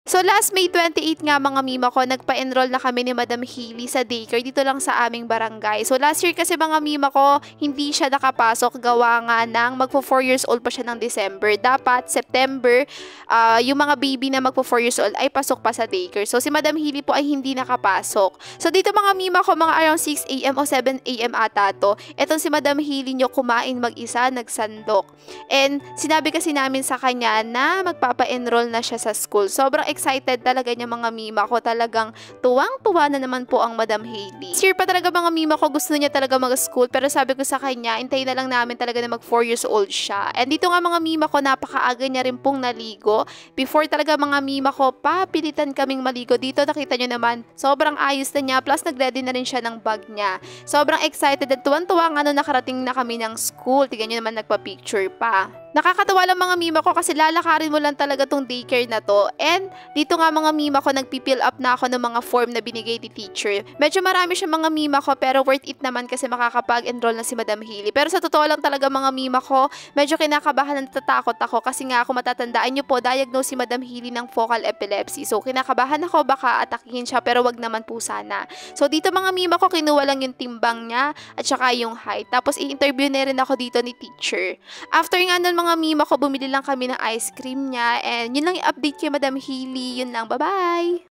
So last May 28 nga mga mima ko, nagpa-enroll na kami ni Madam Hailey sa daycare dito lang sa aming barangay. So last year kasi mga mima ko, hindi siya nakapasok gawa nga ng magpo 4 years old pa siya ng December. Dapat September, yung mga baby na magpo 4 years old ay pasok pa sa daycare. So si Madam Hailey po ay hindi nakapasok. So dito mga mima ko, mga around 6 AM o 7 AM ata to. Etong si Madam Hailey nyo kumain mag-isa, nagsandok. And sinabi kasi namin sa kanya na magpapa-enroll na siya sa school. Sobrang excited talaga niya mga mima ko. Talagang tuwang-tuwa na naman po ang Madam Hailey. Sure pa talaga mga mima ko, gusto niya talaga mag-school. Pero sabi ko sa kanya, intayin na lang namin talaga na mag 4 years old siya. And dito nga mga mima ko, napakaaga niya rin pong naligo. Before talaga mga mima ko, papilitan kaming maligo. Dito nakita nyo naman, sobrang ayos na niya. Plus nag-ready na rin siya ng bag niya. Sobrang excited at tuwan-tuwa nga nung nakarating na kami ng school. Tignan nyo naman, nagpa-picture pa. Nakakatawa lang mga mima ko kasi lalakarin mo lang talaga tong daycare na to. And dito nga mga mima ko, nagpipill up na ako ng mga form na binigay ni teacher. Medyo marami siya mga mima ko pero worth it naman kasi makakapag-enroll na si Madam Hailey. Pero sa totoo lang talaga mga mima ko, medyo kinakabahan at natatakot ako kasi nga kung matatandaan nyo po, diagnose si Madam Hailey ng focal epilepsy. So kinakabahan ako baka atakihin siya pero wag naman po sana. So dito mga mima ko, kinuha lang yung timbang niya at saka yung height. Tapos i-interview na rin ako dito ni teacher. After nga nun mga mima ko, bumili lang kami ng ice cream niya and yun lang yung update kay Madam Hailey. Yun lang, bye-bye!